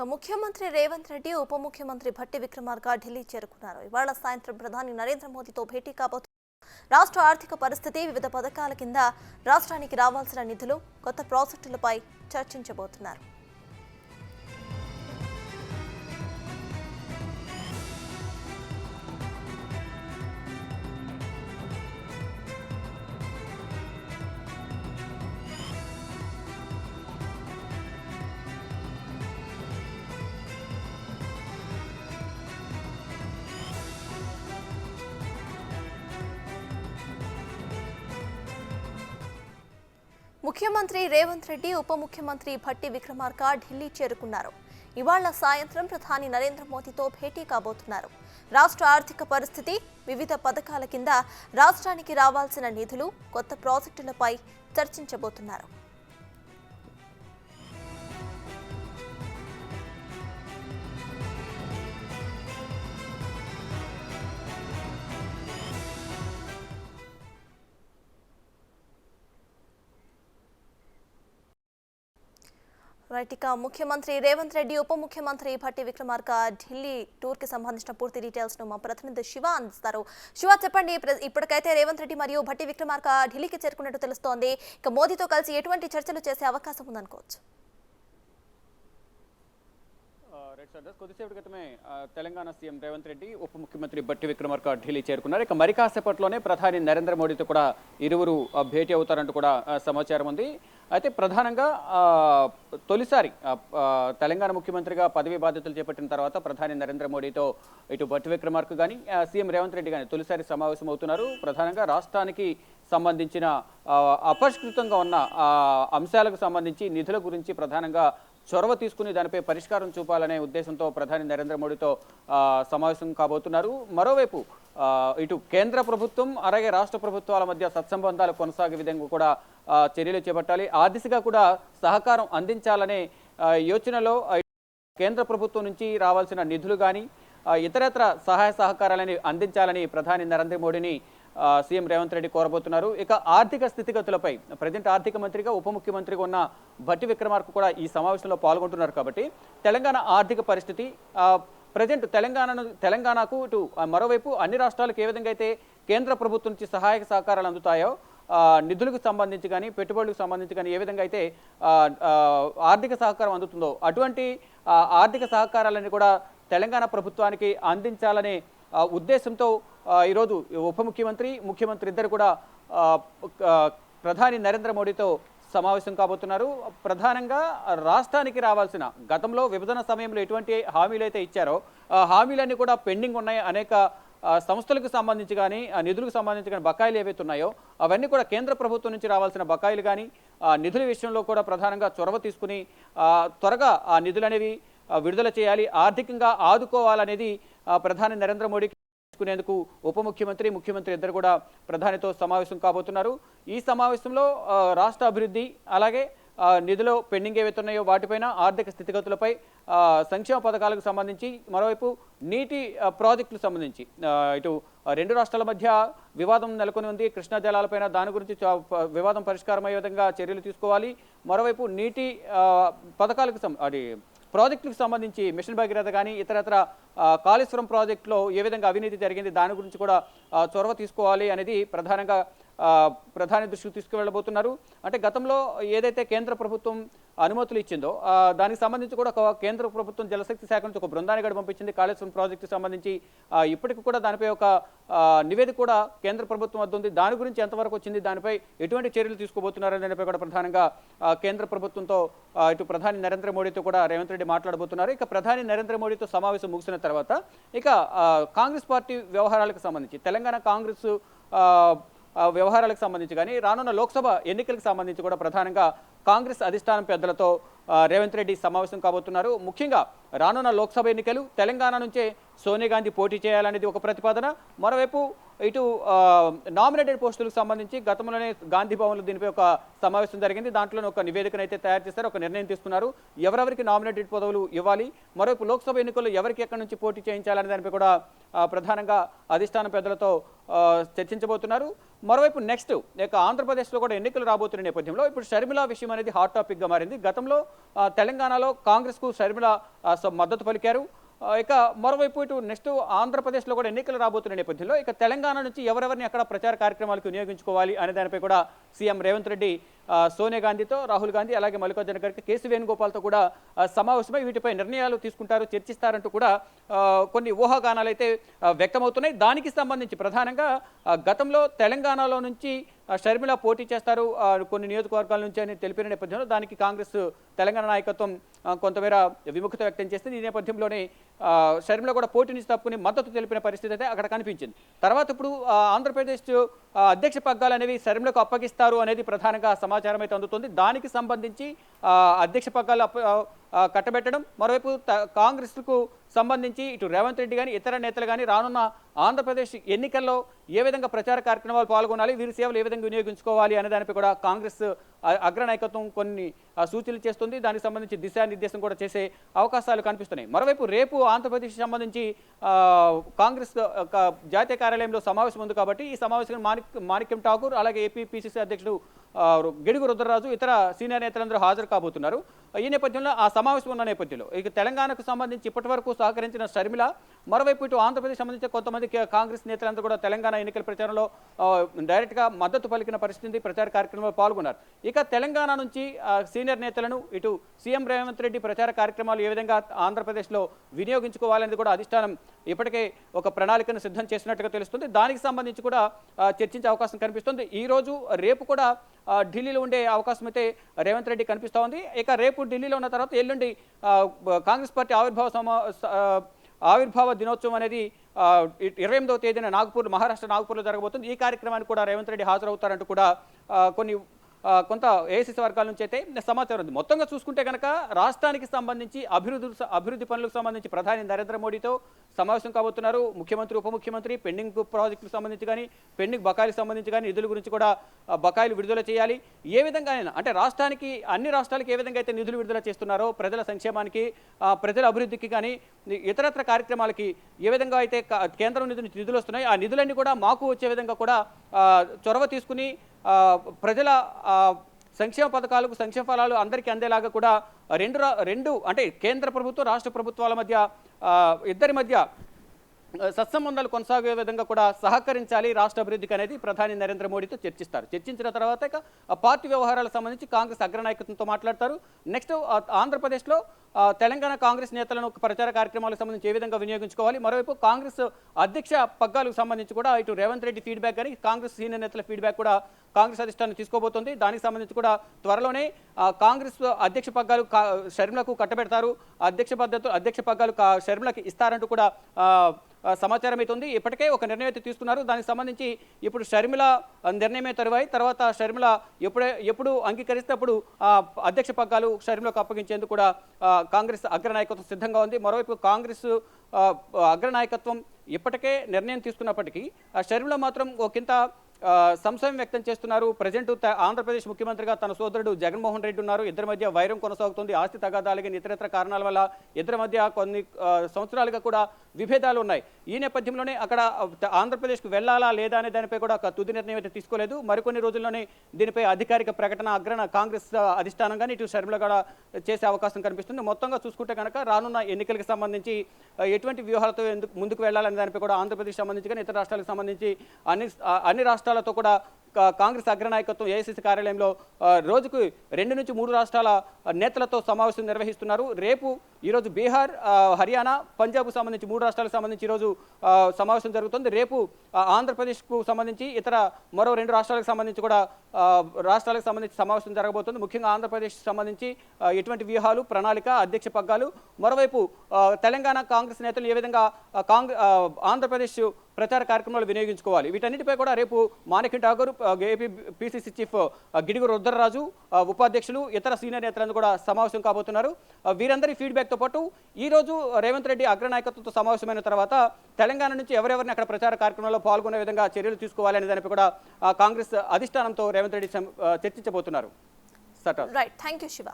ముఖ్యమంత్రి రేవంత్ రెడ్డి ఉప ముఖ్యమంత్రి భట్టి విక్రమార్క ఢిల్లీ చేరుకున్నారు. ఇవాళ సాయంత్రం ప్రధాని నరేంద్ర మోదీతో భేటీ కాబోతున్నారు. రాష్ట్ర ఆర్థిక పరిస్థితి, వివిధ పథకాల కింద రాష్ట్రానికి రావాల్సిన నిధులు, కొత్త ప్రాజెక్టులపై చర్చించబోతున్నారు. ముఖ్యమంత్రి రేవంత్ రెడ్డి ఉప ముఖ్యమంత్రి భట్టి విక్రమార్క ఢిల్లీ చేరుకున్నారు. ఇవాళ సాయంత్రం ప్రధాని నరేంద్ర మోదీతో భేటీ కాబోతున్నారు. రాష్ట్ర ఆర్థిక పరిస్థితి, వివిధ పథకాల కింద రాష్ట్రానికి రావాల్సిన నిధులు, కొత్త ప్రాజెక్టులపై చర్చించబోతున్నారు. ఇక ముఖ్యమంత్రి రేవంత్ రెడ్డి ఉప ముఖ్యమంత్రి భట్టి విక్రమార్క ఢిల్లీ టూర్ కి సంబంధించిన పూర్తి డీటెయిల్స్ ను మా ప్రతినిధి శివ అందిస్తారు. శివ, చెప్పండి, ఇప్పటికైతే రేవంత్ రెడ్డి మరియు భట్టి విక్రమార్క ఢిల్లీకి చేరుకున్నట్టు తెలుస్తోంది. ఇక మోదీతో కలిసి ఎటువంటి చర్చలు చేసే అవకాశం ఉందనుకోవచ్చు? కొద్దిసేపటి క్రితమే తెలంగాణ సీఎం రేవంత్ రెడ్డి ఉప ముఖ్యమంత్రి భట్టి విక్రమార్క ఢిల్లీ చేరుకున్నారు. ఇక మరి కాసేపట్లోనే ప్రధాని నరేంద్ర మోడీతో కూడా ఇరువురు భేటీ అవుతారంటూ కూడా సమాచారం ఉంది. అయితే ప్రధానంగా తొలిసారి తెలంగాణ ముఖ్యమంత్రిగా పదవి బాధ్యతలు చేపట్టిన తర్వాత ప్రధాని నరేంద్ర మోడీతో ఇటు భట్టి విక్రమార్క కానీ సీఎం రేవంత్ రెడ్డి కానీ తొలిసారి సమావేశం అవుతున్నారు. ప్రధానంగా రాష్ట్రానికి సంబంధించిన అపరిష్కృతంగా ఉన్న అంశాలకు సంబంధించి నిధుల గురించి ప్రధానంగా చొరవ తీసుకుని దానిపై పరిష్కారం చూపాలనే ఉద్దేశంతో ప్రధాని నరేంద్ర మోడీతో సమావేశం కాబోతున్నారు. మరోవైపు ఇటు కేంద్ర ప్రభుత్వం అలాగే రాష్ట్ర ప్రభుత్వాల మధ్య సత్సంబంధాలు కొనసాగే విధంగా కూడా చర్యలు చేపట్టాలి, ఆ దిశగా కూడా సహకారం అందించాలనే యోచనలో కేంద్ర ప్రభుత్వం నుంచి రావాల్సిన నిధులు కానీ ఇతరత్ర సహాయ సహకారాలని అందించాలని ప్రధాని నరేంద్ర మోడీని సీఎం రేవంత్ రెడ్డి కోరబోతున్నారు. ఇక ఆర్థిక స్థితిగతులపై ప్రజెంట్ ఆర్థిక మంత్రిగా ఉప ముఖ్యమంత్రిగా ఉన్న భట్టి విక్రమార్క కూడా ఈ సమావేశంలో పాల్గొంటున్నారు. కాబట్టి తెలంగాణ ఆర్థిక పరిస్థితి, ప్రజెంట్ తెలంగాణకు ఇటు మరోవైపు అన్ని రాష్ట్రాలకు ఏ విధంగా అయితే కేంద్ర ప్రభుత్వం నుంచి సహాయక సహకారాలు అందుతాయో, నిధులకు సంబంధించి కానీ పెట్టుబడులకు సంబంధించి కానీ ఏ విధంగా అయితే ఆర్థిక సహకారం అందుతుందో అటువంటి ఆర్థిక సహకారాలని కూడా తెలంగాణ ప్రభుత్వానికి అందించాలనే ఉద్దేశంతో ఈరోజు ఉప ముఖ్యమంత్రి ఇద్దరు కూడా ప్రధాని నరేంద్ర మోడీతో సమావేశం కాబోతున్నారు. ప్రధానంగా రాష్ట్రానికి రావాల్సిన, గతంలో విభజన సమయంలో ఎటువంటి హామీలు అయితే ఇచ్చారో ఆ హామీలన్నీ కూడా పెండింగ్ ఉన్నాయి. అనేక సంస్థలకు సంబంధించి కానీ నిధులకు సంబంధించి కానీ బకాయిలు ఏవైతే ఉన్నాయో అవన్నీ కూడా కేంద్ర ప్రభుత్వం నుంచి రావాల్సిన బకాయిలు కానీ నిధుల విషయంలో కూడా ప్రధానంగా చొరవ తీసుకుని త్వరగా ఆ నిధులు అనేవి విడుదల చేయాలి, ఆర్థికంగా ఆదుకోవాలనేది ప్రధాని నరేంద్ర మోడీకి తీసుకునేందుకు ఉప ముఖ్యమంత్రి ఇద్దరు కూడా ప్రధానితో సమావేశం కాబోతున్నారు. ఈ సమావేశంలో రాష్ట్ర అభివృద్ధి అలాగే నిధులు పెండింగ్ ఏవైతే ఉన్నాయో వాటిపైన, ఆర్థిక స్థితిగతులపై, సంక్షేమ పథకాలకు సంబంధించి, మరోవైపు నీటి ప్రాజెక్టులకు సంబంధించి ఇటు రెండు రాష్ట్రాల మధ్య వివాదం నెలకొని ఉంది కృష్ణా జలాలపైన, దాని గురించి వివాదం పరిష్కారం అయ్యే విధంగా చర్యలు తీసుకోవాలి. మరోవైపు నీటి పథకాలకు ప్రాజెక్టులకు సంబంధించి మిషన్ భగీరథ కానీ ఇతరత్ర కాళేశ్వరం ప్రాజెక్టులో ఏ విధంగా అవినీతి జరిగింది దాని గురించి కూడా చొరవ తీసుకోవాలి అనేది ప్రధానంగా ప్రధాని దృష్టికి తీసుకువెళ్ళబోతున్నారు. అంటే గతంలో ఏదైతే కేంద్ర ప్రభుత్వం అనుమతులు ఇచ్చిందో దానికి సంబంధించి కూడా కేంద్ర ప్రభుత్వం జలశక్తి శాఖ నుంచి ఒక బృందాన్ని కూడా పంపించింది కాళేశ్వరం ప్రాజెక్టుకి సంబంధించి. ఇప్పటికి కూడా దానిపై ఒక నివేదిక కూడా కేంద్ర ప్రభుత్వం వద్ద ఉంది. దాని గురించి ఎంతవరకు వచ్చింది, దానిపై ఎటువంటి చర్యలు తీసుకోబోతున్నారనే దానిపై కూడా ప్రధానంగా కేంద్ర ప్రభుత్వంతో ఇటు ప్రధాని నరేంద్ర మోడీతో కూడా రేవంత్ రెడ్డి మాట్లాడబోతున్నారు. ఇక ప్రధాని నరేంద్ర మోడీతో సమావేశం ముగిసిన తర్వాత ఇక కాంగ్రెస్ పార్టీ వ్యవహారాలకు సంబంధించి, తెలంగాణ కాంగ్రెస్ వ్యవహారాలకు సంబంధించి కానీ రానున్న లోక్సభ ఎన్నికలకు సంబంధించి కూడా ప్రధానంగా కాంగ్రెస్ అధిష్టానం పెద్దలతో రేవంత్ రెడ్డి సమావేశం కాబోతున్నారు. ముఖ్యంగా రానున్న లోక్సభ ఎన్నికలు తెలంగాణ నుంచే సోనియా గాంధీ పోటీ చేయాలనేది ఒక ప్రతిపాదన, మరోవైపు ఇటు నామినేటెడ్ పోస్టులకు సంబంధించి గతంలోనే గాంధీ భవన్లో దీనిపై ఒక సమావేశం జరిగింది. దాంట్లో ఒక నివేదికను అయితే తయారు చేశారు, ఒక నిర్ణయం తీసుకున్నారు. ఎవరెవరికి నామినేటెడ్ పదవులు ఇవ్వాలి, మరోవైపు లోక్సభ ఎన్నికల్లో ఎవరికి ఎక్కడి నుంచి పోటీ చేయించాలనే దానిపై కూడా ప్రధానంగా అధిష్టాన పెద్దలతో చర్చించబోతున్నారు. మరోవైపు నెక్స్ట్ ఇక ఆంధ్రప్రదేశ్లో కూడా ఎన్నికలు రాబోతున్న నేపథ్యంలో ఇప్పుడు షర్మిల విషయం అనేది హాట్ టాపిక్గా మారింది. గతంలో తెలంగాణలో కాంగ్రెస్కు షర్మిల మద్దతు పలికారు. ఇక మరోవైపు ఇటు నెక్స్ట్ ఆంధ్రప్రదేశ్లో కూడా ఎన్నికలు రాబోతున్న నేపథ్యంలో ఇక తెలంగాణ నుంచి ఎవరెవరిని అక్కడ ప్రచార కార్యక్రమాలకు వినియోగించుకోవాలి అనే దానిపై కూడా సీఎం రేవంత్ రెడ్డి సోనియా గాంధీతో, రాహుల్ గాంధీ, అలాగే మల్లికార్జున ఖర్గే, కేసీ వేణుగోపాల్తో కూడా సమావేశమై వీటిపై నిర్ణయాలు తీసుకుంటారు, చర్చిస్తారంటూ కూడా కొన్ని ఊహాగానాలు అయితే వ్యక్తమవుతున్నాయి. దానికి సంబంధించి ప్రధానంగా గతంలో తెలంగాణలో నుంచి షర్మిల పోటీ చేస్తారు కొన్ని నియోజకవర్గాల నుంచి అని తెలిపిన నేపథ్యంలో దానికి కాంగ్రెస్ తెలంగాణ నాయకత్వం కొంతమేర విముఖత వ్యక్తం చేస్తుంది. ఈ నేపథ్యంలోనే షర్మిల కూడా పోటీ నుంచి తప్పుకుని మద్దతు తెలిపిన పరిస్థితి అయితే అక్కడ కనిపించింది. తర్వాత ఇప్పుడు ఆంధ్రప్రదేశ్ అధ్యక్ష పగ్గాలు అనేవి షర్మిలకు అప్పగిస్తారు అనేది ప్రధానంగా సమాచారం అయితే అందుతుంది. దానికి సంబంధించి అధ్యక్ష పగ్గాలు కట్టబెట్టడం, మరోవైపు కాంగ్రెస్కు సంబంధించి ఇటు రేవంత్ రెడ్డి కానీ ఇతర నేతలు కానీ రానున్న ఆంధ్రప్రదేశ్ ఎన్నికల్లో ఏ విధంగా ప్రచార కార్యక్రమాలు పాల్గొనాలి, వీరి సేవలు ఏ విధంగా వినియోగించుకోవాలి అనే దానిపై కూడా కాంగ్రెస్ అగ్రనాయకత్వం కొన్ని సూచనలు చేస్తుంది. దానికి సంబంధించి దిశానిర్దేశం కూడా చేసే అవకాశాలు కనిపిస్తున్నాయి. మరోవైపు రేపు ఆంధ్రప్రదేశ్ సంబంధించి కాంగ్రెస్ జాతీయ కార్యాలయంలో సమావేశం ఉంది కాబట్టి ఈ సమావేశం మాణిక్యం ఠాకూర్, అలాగే ఏపీ పిసిసి అధ్యక్షుడు గిడుగు రుద్రరాజు, ఇతర సీనియర్ నేతలందరూ హాజరు కాబోతున్నారు. ఈ నేపథ్యంలో ఆ సమావేశం ఉన్న నేపథ్యంలో ఇక తెలంగాణకు సంబంధించి ఇప్పటి వరకు సహకరించిన షర్మిల, మరోవైపు ఇటు ఆంధ్రప్రదేశ్ సంబంధించి కొంతమంది కాంగ్రెస్ నేతలందరూ కూడా తెలంగాణ ఎన్నికల ప్రచారంలో డైరెక్ట్గా మద్దతు పలికిన పరిస్థితి, ప్రచార కార్యక్రమంలో పాల్గొన్నారు. ఇక తెలంగాణ నుంచి సీనియర్ నేతలను ఇటు సీఎం రేవంత్ రెడ్డి ప్రచార కార్యక్రమాలు ఏ విధంగా ఆంధ్రప్రదేశ్లో వినియోగించుకోవాలనేది కూడా అధిష్టానం ఇప్పటికే ఒక ప్రణాళికను సిద్ధం చేసినట్టుగా తెలుస్తుంది. దానికి సంబంధించి కూడా చర్చించే అవకాశం కనిపిస్తుంది. ఈ రోజు రేపు కూడా ఢిల్లీలో ఉండే అవకాశం అయితే రేవంత్ రెడ్డి కనిపిస్తూ ఉంది. ఇక రేపు ఢిల్లీలో ఉన్న తర్వాత ఎల్లుండి కాంగ్రెస్ పార్టీ ఆవిర్భావ దినోత్సవం అనేది 28వ తేదీన మహారాష్ట్ర నాగ్పూర్లో జరగబోతుంది. ఈ కార్యక్రమానికి కూడా రేవంత్ రెడ్డి హాజరవుతారంటూ కూడా కొంత ఏఐసీసీ వర్గాల నుంచి అయితే సమాచారం ఉంది. మొత్తంగా చూసుకుంటే కనుక రాష్ట్రానికి సంబంధించి అభివృద్ధి పనులకు సంబంధించి ప్రధాని నరేంద్ర మోడీతో సమావేశం కాబోతున్నారు. ముఖ్యమంత్రి, ఉప ముఖ్యమంత్రి పెండింగ్ ప్రాజెక్టులకు సంబంధించి కానీ, పెండింగ్ బకాయిలకు సంబంధించి కానీ నిధుల గురించి కూడా బకాయిలు విడుదల చేయాలి. ఏ విధంగా అంటే అన్ని రాష్ట్రాలకు ఏ విధంగా అయితే నిధులు విడుదల చేస్తున్నారో ప్రజల సంక్షేమానికి, ప్రజల అభివృద్ధికి కానీ ఇతరత్ర కార్యక్రమాలకి ఏ విధంగా అయితే కేంద్రం నుంచి నిధులు వస్తున్నాయి, ఆ నిధులన్నీ కూడా మాకు వచ్చే విధంగా కూడా చొరవ తీసుకుని ప్రజల సంక్షేమ పథకాలకు, సంక్షేమ ఫలాలు అందరికీ అందేలాగా కూడా రెండు అంటే కేంద్ర ప్రభుత్వం, రాష్ట్ర ప్రభుత్వాల మధ్య ఇద్దరి మధ్య సత్సంబంధాలు కొనసాగే విధంగా కూడా సహకరించాలి రాష్ట్ర అభివృద్ధికి అనేది ప్రధాని నరేంద్ర మోడీతో చర్చిస్తారు. చర్చించిన తర్వాత ఇక పార్టీ వ్యవహారాలకు సంబంధించి కాంగ్రెస్ అగ్రనాయకత్వంతో మాట్లాడతారు. నెక్స్ట్ ఆంధ్రప్రదేశ్లో తెలంగాణ కాంగ్రెస్ నేతలను ప్రచార కార్యక్రమాలకు సంబంధించి ఏ విధంగా వినియోగించుకోవాలి, మరోవైపు కాంగ్రెస్ అధ్యక్ష పగ్గాలకు సంబంధించి కూడా ఇటు రేవంత్ రెడ్డి ఫీడ్బ్యాక్ కానీ కాంగ్రెస్ సీనియర్ నేతల ఫీడ్బ్యాక్ కూడా కాంగ్రెస్ అధిష్టానం తీసుకోబోతోంది. దానికి సంబంధించి కూడా త్వరలోనే కాంగ్రెస్ అధ్యక్ష పగ్గాలు షర్మిలకు కట్టబెడతారు, అధ్యక్ష పగ్గాలు షర్మిలకు ఇస్తారంటూ కూడా సమాచారం అయితే ఉంది. ఇప్పటికే ఒక నిర్ణయం అయితే తీసుకున్నారు. దానికి సంబంధించి ఇప్పుడు షర్మిల నిర్ణయమే తర్వాత షర్మిల ఎప్పుడు అంగీకరిస్తే అప్పుడు అధ్యక్ష పగ్గాలు షర్మిలకు అప్పగించేందుకు కూడా కాంగ్రెస్ అగ్రనాయకత్వం సిద్ధంగా ఉంది. మరోవైపు కాంగ్రెస్ అగ్రనాయకత్వం ఇప్పటికే నిర్ణయం తీసుకున్నప్పటికీ షర్మిల మాత్రం ఒకంత సంశయం వ్యక్తం చేస్తున్నారు. ప్రజెంట్ ఆంధ్రప్రదేశ్ ముఖ్యమంత్రిగా తన సోదరుడు జగన్మోహన్ రెడ్డి ఉన్నారు. ఇద్దరి మధ్య వైరం కొనసాగుతుంది. ఆస్తి తగాదాలకి ఇతరత్ర కారణాల వల్ల ఇద్దరి మధ్య కొన్ని సంవత్సరాలుగా కూడా విభేదాలు ఉన్నాయి. ఈ నేపథ్యంలోనే అక్కడ ఆంధ్రప్రదేశ్కు వెళ్ళాలా లేదా అనే దానిపై కూడా ఒక తుది నిర్ణయం అయితే తీసుకోలేదు. మరికొన్ని రోజుల్లోనే దీనిపై అధికారిక ప్రకటన కాంగ్రెస్ అధిష్టానం కానీ ఇటు షర్మిల కూడా చేసే అవకాశం కనిపిస్తుంది. మొత్తంగా చూసుకుంటే కనుక రానున్న ఎన్నికలకు సంబంధించి ఎటువంటి వ్యూహాలతో ముందుకు వెళ్ళాలనే దానిపై కూడా ఆంధ్రప్రదేశ్ సంబంధించి కానీ ఇతర రాష్ట్రాలకు సంబంధించి అన్ని రాష్ట్రాలతో కూడా కాంగ్రెస్ అగ్రనాయకత్వం ఏఐసీసీ కార్యాలయంలో రోజుకు 2 నుంచి 3 రాష్ట్రాల నేతలతో సమావేశం నిర్వహిస్తున్నారు. రేపు ఈరోజు బీహార్, హర్యానా, పంజాబ్కు సంబంధించి 3 రాష్ట్రాలకు సంబంధించి ఈరోజు సమావేశం జరుగుతుంది. రేపు ఆంధ్రప్రదేశ్కు సంబంధించి మరో 2 రాష్ట్రాలకు సంబంధించి కూడా సమావేశం జరగబోతుంది. ముఖ్యంగా ఆంధ్రప్రదేశ్ సంబంధించి ఎటువంటి వ్యూహాలు, ప్రణాళిక, అధ్యక్ష పగ్గాలు, మరోవైపు తెలంగాణ కాంగ్రెస్ నేతలు ఏ విధంగా ఆంధ్రప్రదేశ్ ప్రచార కార్యక్రమాలు వినియోగించుకోవాలి, వీటన్నిటిపై కూడా రేపు Manickam Thakur, AP PCC chief Gidugu Rudraraju, ఉపాధ్యక్షులు, ఇతర సీనియర్ నేతలను కూడా సమావేశం కాబోతున్నారు. వీరందరి ఫీడ్బ్యాక్తో పాటు ఈరోజు రేవంత్ రెడ్డి అగ్రనాయకత్వంతో సమావేశమైన తర్వాత తెలంగాణ నుంచి ఎవరెవరిని అక్కడ ప్రచార కార్యక్రమంలో పాల్గొనే విధంగా చర్యలు తీసుకోవాలి అనే దానిపై కూడా కాంగ్రెస్ అధిష్టానంతో రేవంత్ రెడ్డి చర్చించబోతున్నారు. Right, thank you Shiva.